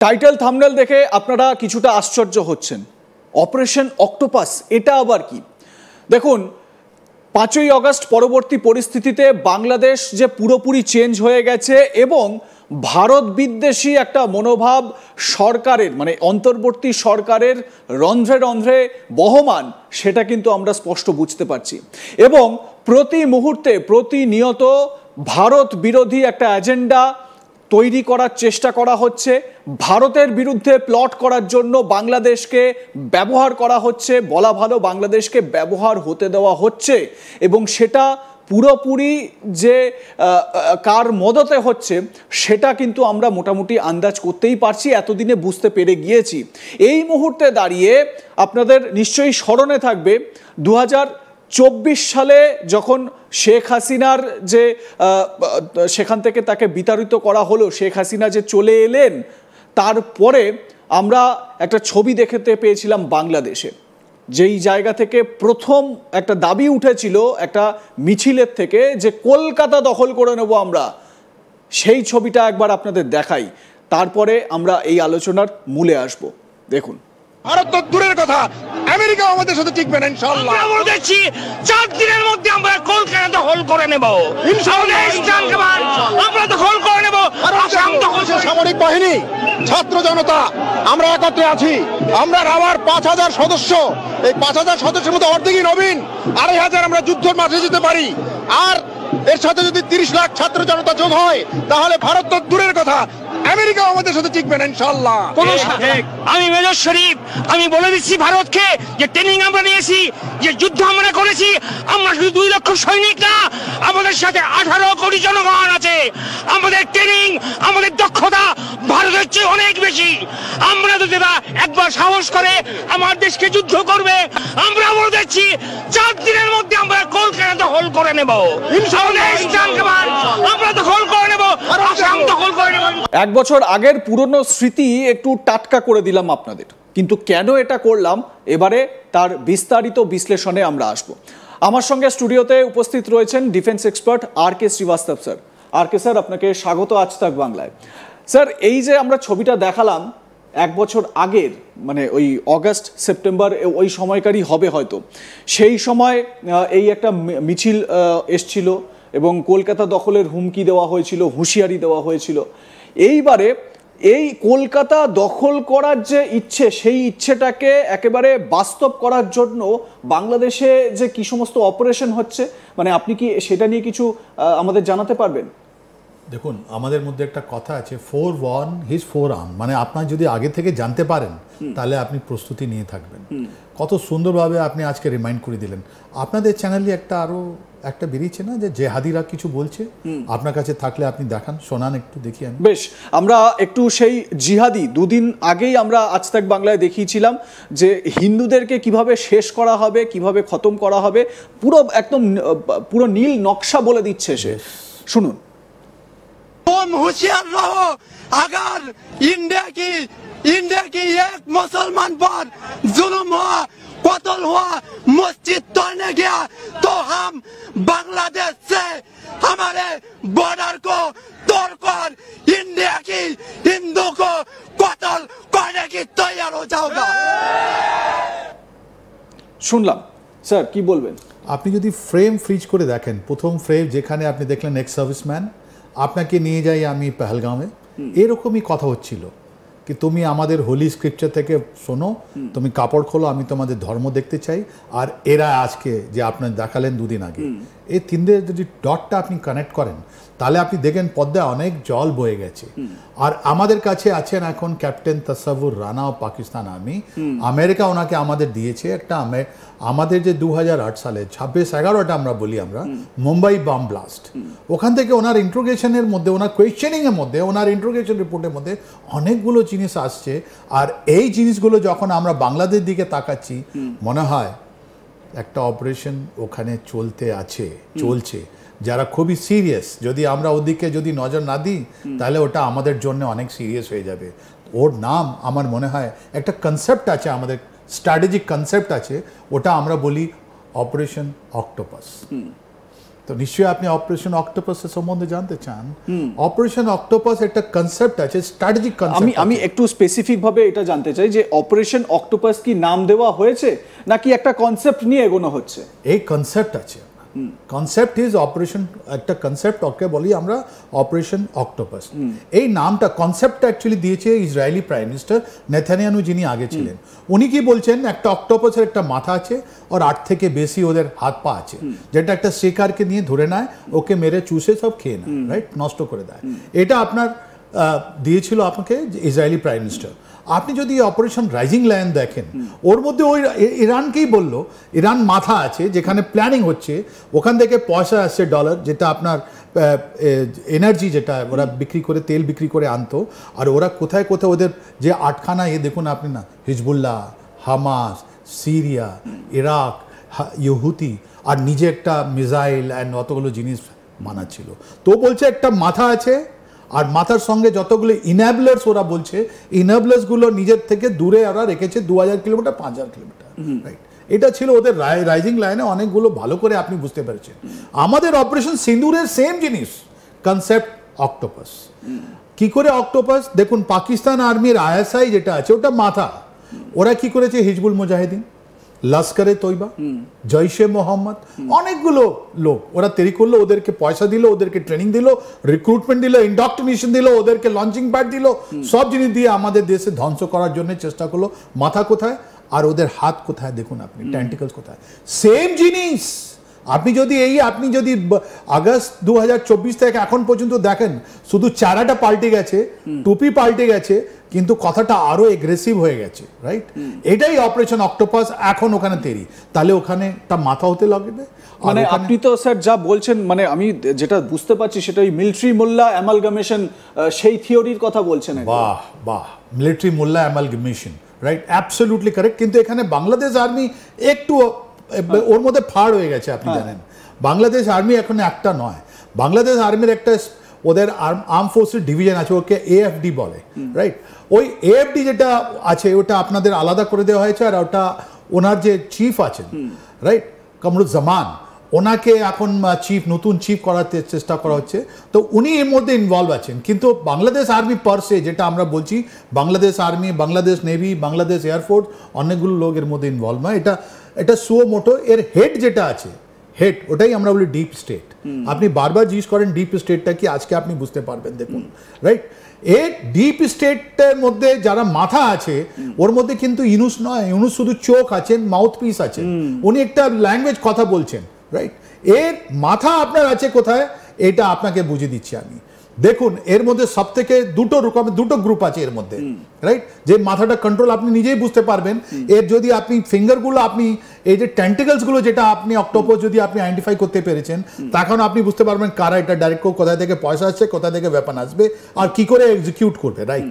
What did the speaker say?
Title thumbnail দেখে আপনারা কিছুটা আশ্চর্য হচ্ছেন। অপারেশন অক্টোপাস এটা আবার কি? দেখুন, 5ই আগস্ট পরবর্তী পরিস্থিতিতে বাংলাদেশ যে পুরোপুরি চেঞ্জ হয়ে গেছে এবং ভারত বিদ্বেষী একটা মনোভাব সরকারের মানে অন্তর্বর্তী সরকারের রন্ধ্রে রন্ধ্রে বহমান, সেটা কিন্তু আমরা স্পষ্ট বুঝতে পারছি। এবং প্রতি মুহূর্তে প্রতিনিয়ত ভারত বিরোধী একটা এজেন্ডা তৈরি করার চেষ্টা করা হচ্ছে। ভারতের বিরুদ্ধে প্লট করার জন্য বাংলাদেশকে ব্যবহার করা হচ্ছে, বলা ভালো বাংলাদেশকে ব্যবহার হতে দেওয়া হচ্ছে। এবং সেটা পুরোপুরি যে কার মদতে হচ্ছে সেটা কিন্তু আমরা মোটামুটি আন্দাজ করতেই পারছি, এতদিনে বুঝতে পেরে গিয়েছি। এই মুহূর্তে দাঁড়িয়ে আপনাদের নিশ্চয়ই স্মরণে থাকবে 2024 সালে যখন শেখ হাসিনার যে সেখান থেকে তাকে বিতাড়িত করা হলো, শেখ হাসিনা যে চলে এলেন, তারপরে আমরা একটা ছবি দেখতে পেয়েছিলাম বাংলাদেশে, যেই জায়গা থেকে প্রথম একটা দাবি উঠেছিল একটা মিছিলের থেকে যে কলকাতা দখল করে নেব আমরা। সেই ছবিটা একবার আপনাদের দেখাই, তারপরে আমরা এই আলোচনার মূলে আসব। দেখুন, ভারত তো দূরের কথা, আমেরিকা আমাদের সাথে টিকবে না ইনশাআল্লাহ। আমরা দেখছি 4 দিনের মধ্যে আমরা কলকাতা দখল করে নেব ইনশাআল্লাহ। আমরা দখল করে নেব আসাম দখল। সামরিক বাহিনী, ছাত্র জনতা আমরা একত্রে আছি। আমরা আবার 5000 সদস্য, এই 5000 সদস্যের মধ্যে অর্ধেকই নবীন, 2500 আমরা যুদ্ধের মাঠে যেতে পারি। আর এর সাথে যদি 30 লাখ ছাত্র জনতা যোগ হয় তাহলে ভারত তো দূরের কথা, আমেরিকা আমাদের সাথে টিকবে না ইনশাআল্লাহ। আমি মেজর শরীফ, আমি বলে দিচ্ছি ভারতকে যে ট্রেনিং আমরা নিয়েছি, যে যুদ্ধ আমরা করেছি, আমরা শুধু 2 লক্ষ সৈনিক না, আমাদের সাথে 18 কোটি জনগণ আছে। আমাদের ট্রেনিং, আমাদের দক্ষতা ভারতের চেয়ে অনেক বেশি। আমরা যদি একবার সাহস করে আমার দেশকে যুদ্ধ করবে, আমরা বলে দিচ্ছি 4 দিনের মধ্যে আমরা কলকাতা দখল করে নেব ইনশাআল্লাহ। আমরা দখল করে নেব আসাম দখল করে নেব। 1 বছর আগের পুরনো স্মৃতি একটু টাটকা করে দিলাম আপনাদের, কিন্তু কেন এটা করলাম এবারে তার বিস্তারিত বিশ্লেষণে আমরা আসব। আমার সঙ্গে স্টুডিওতে উপস্থিত রয়েছেন defence expert RK Srivastava sir. RK sir, আপনাকে স্বাগত আজ তাক বাংলায়। স্যার, এই যে আমরা ছবিটা দেখালাম 1 বছর আগের, মানে ওই অগাস্ট সেপ্টেম্বর ওই সময়কারই হবে হয়তো, সেই সময় এই একটা মিছিল এসছিল এবং কলকাতা দখলের হুমকি দেওয়া হয়েছিল, হুঁশিয়ারি দেওয়া হয়েছিল। এইবারে এই কলকাতা দখল করার যে ইচ্ছে, সেই ইচ্ছেটাকে একেবারে বাস্তব করার জন্য বাংলাদেশে যে কি সমস্ত অপারেশন হচ্ছে, মানে আপনি কি সেটা নিয়ে কিছু আমাদের জানাতে পারবেন? দেখুন, আমাদের মধ্যে একটা কথা আছে, 4-1 হিজ 4 আর্ম, মানে আপনার যদি আগে থেকে জানতে পারেন তাহলে আপনি প্রস্তুতি নিয়ে থাকবেন। কত সুন্দরভাবে আপনি আজকে রিমাইন্ড করে দিলেন। আপনাদের চ্যানেলে আরো একটা বেরিয়েছে না যে জেহাদিরা কিছু বলছে, আপনার কাছে থাকলে আপনি দেখান, শোনান, একটু দেখি আমি। বেশ, আমরা একটু সেই জিহাদি 2 দিন আগেই আমরা আজ তাক বাংলায় দেখিয়েছিলাম যে হিন্দুদেরকে কিভাবে শেষ করা হবে, কিভাবে খতম করা হবে, পুরো একদম পুরো নীল নকশা বলে দিচ্ছে সে। শুনুন। तुम होशियार रहो, अगर इंडिया की एक मुसलमान पर जुल्म हुआ, कत्ल हुआ, मस्जिद तोड़ने गया, तो हम बांग्लादेश से हमारे बॉर्डर को तोड़कर इंडिया की हिंदू को कत्ल करने की तैयार हो जाओगा। শুনলাম স্যার, কি বলবেন? আপনি যদি ফ্রেম ফ্রিজ করে দেখেন, প্রথম ফ্রেম যেখানে আপনি দেখলেন এক্স সার্ভিসম্যান, আপনাকে নিয়ে যাই আমি পেহেলগাঁওয়ে, এরকমই কথা হচ্ছিল কি তুমি আমাদের হোলি স্ক্রিপচার থেকে শোনো, তুমি কাপড় খোলো, আমি তোমাদের ধর্ম দেখতে চাই। আর এরা আজকে যে আপনার দেখালেন 2 দিন আগে, এই 3 দিনের যদি ডটটা আপনি কানেক্ট করেন তাহলে আপনি দেখেন পদ্মায় অনেক জল বয়ে গেছে। আর আমাদের কাছে আছেন এখন ক্যাপ্টেন তাসাউর রানা ও পাকিস্তান আর্মি। আমেরিকা ওনাকে আমাদের দিয়েছে একটা, আমাদের যে 2008 সালে 26/11টা আমরা বলি আমরা মুম্বাই বম ব্লাস্ট, ওখান থেকে ওনার ইন্ট্রোগেশনের মধ্যে, ওনার কোয়েশ্চেনিংয়ের মধ্যে, ওনার ইন্ট্রোগেশন রিপোর্টের মধ্যে অনেকগুলো জিনিস আসছে। আর এই জিনিসগুলো যখন আমরা বাংলাদেশের দিকে তাকাচ্ছি, মনে হয় একটা অপারেশন ওখানে চলছে যারা খুবই সিরিয়াস। যদি আমরা ওদিকে যদি নজর না দিই তাহলে ওটা আমাদের জন্য অনেক সিরিয়াস হয়ে যাবে। ওর নাম আমার মনে হয় একটা কনসেপ্ট আছে, আমাদের স্ট্র্যাটেজিক কনসেপ্ট আছে, ওটা আমরা বলি অপারেশন অক্টোপাস। তো নিশ্চয়ই আপনি অপারেশন অক্টোপাসের সম্বন্ধে জানতে চান। অপারেশন অক্টোপাস একটা কনসেপ্ট আছে, স্ট্র্যাটেজিক কনসেপ্ট। আমি একটু স্পেসিফিক ভাবে এটা জানতে চাই যে অপারেশন অক্টোপাস কি নাম দেওয়া হয়েছে নাকি একটা কনসেপ্ট নিয়ে এগোনো হচ্ছে? এই কনসেপ্ট আছে, কনসেপ্ট ইজ অপারেশন, একটা কনসেপ্ট ওকে বলি আমরা অপারেশন অক্টোপাস। এই নামটা কনসেপ্টটা অ্যাকচুয়ালি দিয়েছে ইসরায়েলি প্রাইম মিনিস্টার নেথানিয়াহু, যিনি আগে ছিলেন। উনি কি বলছেন, একটা অক্টোপাসের একটা মাথা আছে আর 8 থেকে বেশি ওদের হাত পা আছে, যেটা একটা শিকারকে নিয়ে ধরে নেয়, ওকে মেরে চুষে সব খেয়ে নেয়, রাইট, নষ্ট করে দেয়। এটা আপনার দিয়েছিল আপনাকে ইসরায়েলি প্রাইম মিনিস্টার। আপনি যদি অপারেশন রাইজিং লায়ন দেখেন, ওর মধ্যে ওই ইরানকেই বললো, ইরান মাথা আছে যেখানে প্ল্যানিং হচ্ছে, ওখান থেকে পয়সা আসছে ডলার, যেটা আপনার এনার্জি যেটা ওরা বিক্রি করে, তেল বিক্রি করে আনতো। আর ওরা কোথায় কোথায় ওদের যে আটখানা দেখুন আপনি না, হিজবুল্লাহ, হামাস, সিরিয়া, ইরাক, ইহুতি, আর নিজে একটা মিসাইল অ্যান্ড অতগুলো জিনিস বানাচ্ছিল। তো বলছে একটা মাথা আছে, আর মাথার সঙ্গে যতগুলো ইনাবলার্স ওরা বলছে, ইনাবলার্সগুলো নিজের থেকে দূরে ওরা রেখেছে 2000 কিলোমিটার, 5000 কিলোমিটার, রাইট। এটা ছিল ওদের রাইজিং লাইনে অনেকগুলো, ভালো করে আপনি বুঝতে পেরেছেন। আমাদের অপারেশন সিন্দুরের সেম জিনিস, কনসেপ্ট অক্টোপাস। কি করে অক্টোপাস? দেখুন, পাকিস্তান আর্মির আইএসআই যেটা আছে ওটা মাথা। ওরা কি করেছে, হিজবুল মুজাহিদিন, লস্করে তৈবা, জৈশে মোহাম্মদ, অনেকগুলো লোক ওরা তৈরি করলো, ওদেরকে পয়সা দিল, ওদেরকে ট্রেনিং দিল, রিক্রুটমেন্ট দিল, ইন্ডক্ট্রিনেশন দিল, ওদেরকে লঞ্চিং প্যাড দিল, সব জিনিস দিয়ে আমাদের দেশে ধ্বংস করার জন্য চেষ্টা করলো। মাথা কোথায় আর ওদের হাত কোথায় দেখুন আপনি, টেন্টিকলস কোথায়, সেম জিনিস। আপনি যদি আগস্ট 2024 থেকে এখন পর্যন্ত দেখেন, শুধু চারাটা পাল্টে গেছে, টুপি পাল্টে গেছে, কিন্তু কথাটা আরো এগ্রেসিভ হয়ে গেছে, রাইট। এটাই অপারেশন অক্টোপাস এখন ওখানে তৈরি। তাহলে ওখানে তা মাথা হতে লাগবে। মানে আপনি তো স্যার যা বলছেন, মানে আমি যেটা বুঝতে পারছি সেটা ওই মিলিটারি মোল্লা অ্যামালগামেশন, সেই থিওরির কথা বলছেন। বাহ বাহ, মিলিটারি মোল্লা অ্যামালগামেশন, রাইট, অ্যাবসলিউটলি কারেক্ট। কিন্তু এখানে বাংলাদেশ আর্মি একটু ওর মধ্যে ফাড় হয়ে গেছে। আপনি জানেন বাংলাদেশ আর্মি এখন একটা নয়, বাংলাদেশ আর্মির একটা ওদের আর্ম ফোর্সের ডিভিশন আছে, ওকে এএফডি বলে, রাইট। ওই এএফডি যেটা আছে ওটা আপনাদের আলাদা করে দেওয়া হয়েছে, আর ওটা ওনার যে চিফ আছেন, রাইট, কামরুজ্জামান, ওনাকে এখন নতুন চিফ করাতে চেষ্টা করা হচ্ছে। তো উনি এর মধ্যে ইনভলভ আছেন। কিন্তু বাংলাদেশ আর্মি পারসে, যেটা আমরা বলছি, Bangladesh army, Bangladesh navy, Bangladesh air force, অনেকগুলো লোক এর মধ্যে ইনভলভ নয়। এটা সুও মোটো। এর হেড যেটা আছে, হেড, ওটাই আমরা বলি ডিপ স্টেট। আপনি বারবার জিজ্ঞেস করেন ডিপ স্টেটটা কি, আজকে আপনি বুঝতে পারবেন, দেখুন, রাইট। এই ডিপ স্টেটের মধ্যে যারা মাথা আছে, ওর মধ্যে কিন্তু ইউনুস নয়, ইউনুস শুধু চোখ আছেন, মাউথ পিস আছেন, উনি একটা ল্যাঙ্গুয়েজ কথা বলছেন, রাইট। এর মাথা আপনার আছে কোথায়, এটা আপনাকে বুঝিয়ে দিচ্ছি আমি। দেখুন, এর মধ্যে সব থেকে দুটো গ্রুপ আছে এর মধ্যে, রাইট। যে মাথাটা কন্ট্রোল আপনি নিজেই বুঝতে পারবেন। এর যদি আপনি ফিঙ্গারগুলো, আপনি এই যে টেন্টিকলসগুলো যেটা আপনি অক্টোপাস যদি আপনি আইডেন্টিফাই করতে পেরেছেন, তখন আপনি বুঝতে পারবেন কারা এটা ডাইরেক্ট, কোথায় থেকে পয়সা আসছে, কোথায় থেকে ওয়েপন আসবে, আর কি করে এক্সিকিউট করবে, রাইট।